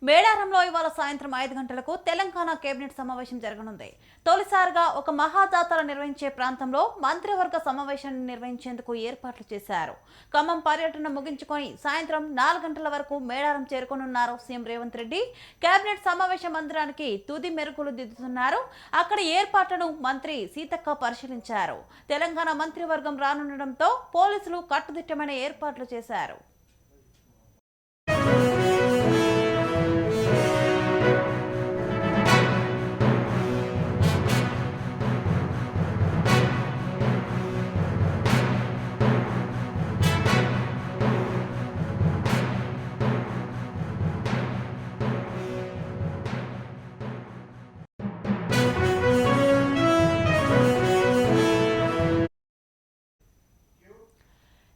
మేడారంలో ఇవాళ సాయంత్రం 5 గంటలకు తెలంగాణ కేబినెట్ సమావేశం జరగనుంది. తొలిసారిగా ఒక మహాజాతర నిర్వహించే ప్రాంతంలో మంత్రివర్గ సమావేశాన్ని నిర్వహించేందుకు ఏర్పాట్లు చేశారు. ఖమ్మం పర్యటన ముగించుకొని సాయంత్రం 4 గంటల వరకు మేడారం చేరుకోనున్నారు సీఎం రేవంత్ రెడ్డి. కేబినెట్ సమావేశ మందిరానికి తుది మెరుగులు దిద్దుతున్నారు. అక్కడి ఏర్పాట్లను మంత్రి సీతక్క పరిశీలించారు. తెలంగాణ మంత్రివర్గం రానుండటంతో పోలీసులు కట్టుదిట్టమైన ఏర్పాట్లు చేశారు.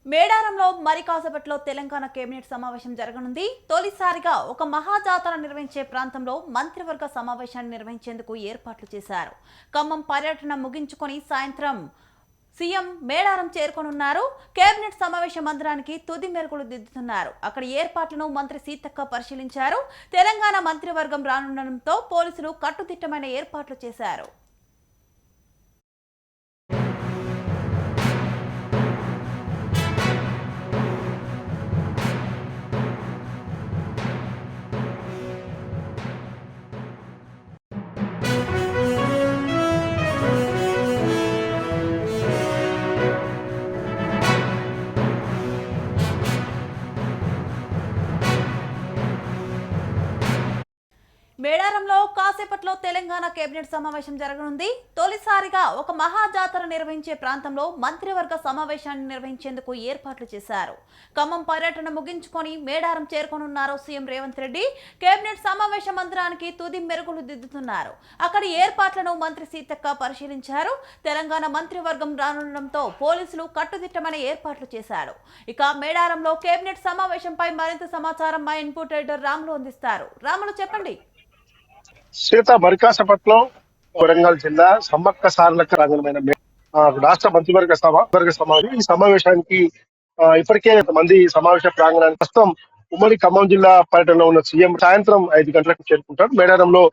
మేడారంలో మరి కాసేపట్లో తెలంగాణ కేబినెట్ సమావేశం జరగనుంది. తొలిసారిగా ఒక మహాజాతర నిర్వహించే ప్రాంతంలో మంత్రివర్గ సమావేశాన్ని నిర్వహించేందుకు ఏర్పాట్లు చేశారు. ఖమ్మం పర్యటన ముగించుకొని సాయంత్రం సీఎం మేడారం చేరుకోనున్నారు. కేబినెట్ సమావేశ మందిరానికి తుది మెరుగులు దిద్దుతున్నారు. అక్కడ ఏర్పాట్లను మంత్రి సీతక్క పరిశీలించారు. తెలంగాణ మంత్రివర్గం రానుండటంతో పోలీసులు కట్టుదిట్టమైన ఏర్పాట్లు చేశారు. మేడారంలో కాసేపట్లో తెలంగాణ కేబినెట్ సమావేశం జరగనుంది. తొలిసారిగా ఒక మహాజాతర నిర్వహించే ప్రాంతంలో మంత్రివర్గ సమావేశాన్ని నిర్వహించేందుకు ఏర్పాట్లు చేశారు. ఖమ్మం పర్యటన ముగించుకొని మేడారం చేరుకోనున్నారు సీఎం రేవంత్ రెడ్డి. కేబినెట్ సమావేశ మందిరానికి తుది మెరుగులు దిద్దుతున్నారు. అక్కడి ఏర్పాట్లను మంత్రి సీతక్క పరిశీలించారు. తెలంగాణ మంత్రివర్గం రానుండటంతో పోలీసులు కట్టుదిట్టమైన ఏర్పాట్లు చేశారు. ఇక మేడారంలో కేబినెట్ సమావేశంపై మరింత సమాచారం మా ఇన్పుట్ ఎడిటర్ రాములు అందిస్తారు. రాములు, చెప్పండి. సీత మరికాసపట్లో వరంగల్ జిల్లా సమ్మక్క సారలక్క రంగమైన రాష్ట్ర మంత్రివర్గ సమావేశం. ఈ సమావేశానికి ఇప్పటికే మంది సమావేశ ప్రాంగణానికి ప్రస్తుతం ఉమ్మడి ఖమ్మం జిల్లా పర్యటనలో ఉన్న సీఎం సాయంత్రం 5 గంటలకు చేరుకుంటారు. మేడారంలో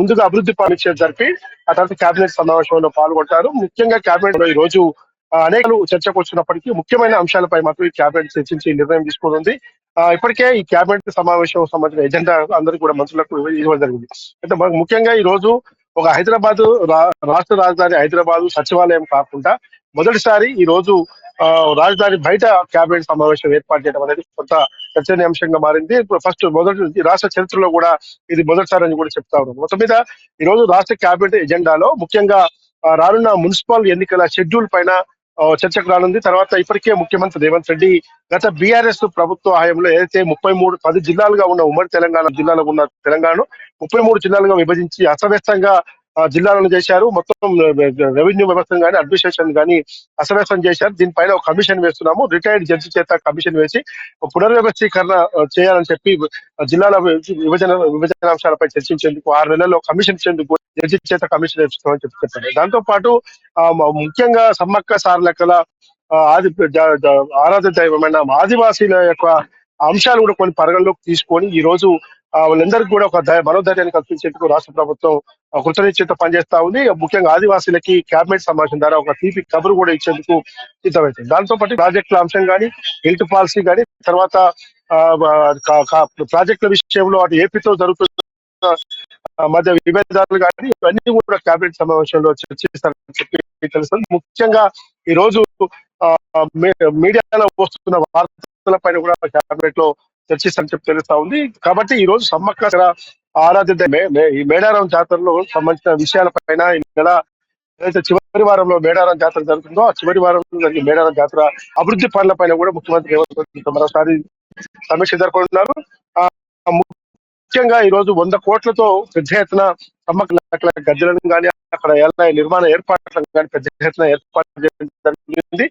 ముందుగా అభివృద్ధి పరీక్ష జరిపి ఆ తర్వాత కేబినెట్ సమావేశంలో పాల్గొంటారు. ముఖ్యంగా కేబినెట్ లో ఈ రోజు అనేకలు చర్చకు వచ్చినప్పటికీ ముఖ్యమైన అంశాలపై మాత్రం ఈ కేబినెట్ చర్చించి నిర్ణయం తీసుకుంటుంది. ఇప్పటికే ఈ కేబినెట్ సమావేశం సంబంధించిన ఎజెండా అందరికీ కూడా మంత్రులకు ఇవ్వడం జరిగింది. అంటే ముఖ్యంగా ఈ రోజు ఒక హైదరాబాద్ రాష్ట్ర రాజధాని హైదరాబాద్ సచివాలయం కాకుండా మొదటిసారి ఈ రోజు రాజధాని బయట కేబినెట్ సమావేశం ఏర్పాటు చేయడం అనేది కొంత చర్చనీయాంశంగా మారింది. మొదటి రాష్ట్ర చరిత్రలో కూడా ఇది మొదటిసారి అని కూడా చెప్తా ఉన్నాం. మొత్తం మీద ఈ రోజు రాష్ట్ర కేబినెట్ ఎజెండాలో ముఖ్యంగా రానున్న మున్సిపల్ ఎన్నికల షెడ్యూల్ పైన చర్చకు రానుంది. తర్వాత ఇప్పటికే ముఖ్యమంత్రి రేవంత్ రెడ్డి గత బీఆర్ఎస్ ప్రభుత్వ హయాంలో ఏదైతే 10 జిల్లాలుగా ఉన్న ఉమ్మడి తెలంగాణ జిల్లాలో ఉన్న తెలంగాణను 33 జిల్లాలుగా విభజించి అస్తవ్యస్తంగా జిల్లాలను చేశారు. మొత్తం రెవెన్యూ వ్యవస్థను కానీ అడ్మినిస్ట్రేషన్ కానీ అస్తవ్యస్తం చేశారు. దీనిపైన ఒక కమిషన్ వేస్తున్నాము. రిటైర్డ్ జడ్జి చేత కమిషన్ వేసి పునర్వ్యవస్థీకరణ చేయాలని చెప్పి జిల్లాల విభజనాంశాలపై చర్చించేందుకు 6 నెలల్లో కమిషన్ ఇచ్చేందుకు జడ్జి చేత కమిషన్ వేస్తున్నామని చెప్పారు. దాంతో పాటు ముఖ్యంగా సమ్మక్క సారలక్కల ఆరాధ్య దైవమైన ఆదివాసీల యొక్క అంశాలు కూడా కొన్ని పరిగణలోకి తీసుకొని ఈ రోజు వాళ్ళందరికీ కూడా ఒక మనోధైర్యాన్ని కల్పించేందుకు రాష్ట్ర ప్రభుత్వం కృతనిశ్చయంతో పనిచేస్తా ఉంది. ముఖ్యంగా ఆదివాసీలకి కేబినెట్ సమావేశం ద్వారా ఒక తీపి కబురు కూడా ఇచ్చేందుకు సిద్ధమవుతుంది. దాంతో పాటు ప్రాజెక్టుల అంశం కానీ, హెల్త్ పాలసీ కానీ, తర్వాత ప్రాజెక్టుల విషయంలో అటు ఏపీతో జరుగుతున్న మధ్య విభేదాలు కానీ ఇవన్నీ కూడా కేబినెట్ సమావేశంలో చర్చిస్తారని చెప్పి తెలుస్తుంది. ముఖ్యంగా ఈ రోజు మీడియాలో వస్తున్న వార్తలపైన కూడా కేబినెట్ లో చర్చిస్తారని చెప్పి తెలుస్తా ఉంది. కాబట్టి ఈ రోజు సమ్మక్క ఆరాధ్య ఈ మేడారం జాతరలో సంబంధించిన విషయాలపైన ఈ నెల ఏదైతే చివరి వారంలో మేడారం జాతర జరుగుతుందో ఆ చివరి వారంలో జరిగే మేడారం జాతర అభివృద్ధి పనుల పైన కూడా ముఖ్యమంత్రి రేవంత్ రెడ్డి మరోసారి సమీక్ష జరుపుకుంటున్నారు. ముఖ్యంగా ఈ రోజు 100 కోట్లతో పెద్ద ఎత్తున సమ్మక్క గద్దెలను కానీ అక్కడ నిర్మాణ ఏర్పాట్లను కానీ పెద్ద ఎత్తున ఏర్పాటు చేయడం జరిగింది.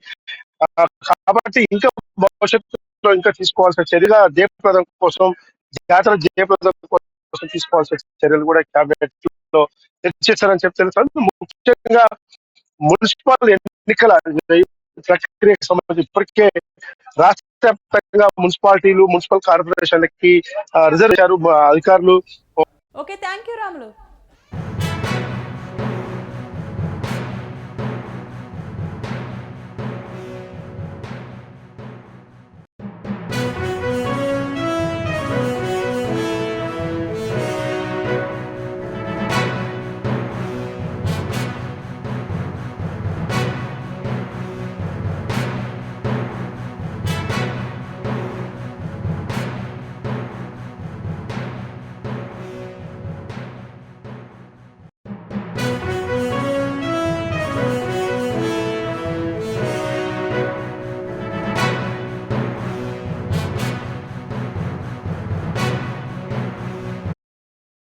కాబట్టి ఇంకా భవిష్యత్తులో ఇంకా తీసుకోవాల్సిన చర్యగా జయప్రదం కోసం జాతర జయప్రదం కోసం తీసుకోవాల్సిన చర్యలు కూడా కేబినెట్ లో చర్చిస్తారని చెప్పి తెలుసు. ముఖ్యంగా మున్సిపల్ ఎన్నికల ప్రక్రియకు సంబంధించి ఇప్పటికే రాష్ట్ర వ్యాప్తంగా మున్సిపాలిటీలు, మున్సిపల్ కార్పొరేషన్లకి రిజర్వ్ చేశారు అధికారులు. Okay, thank you Ramulu.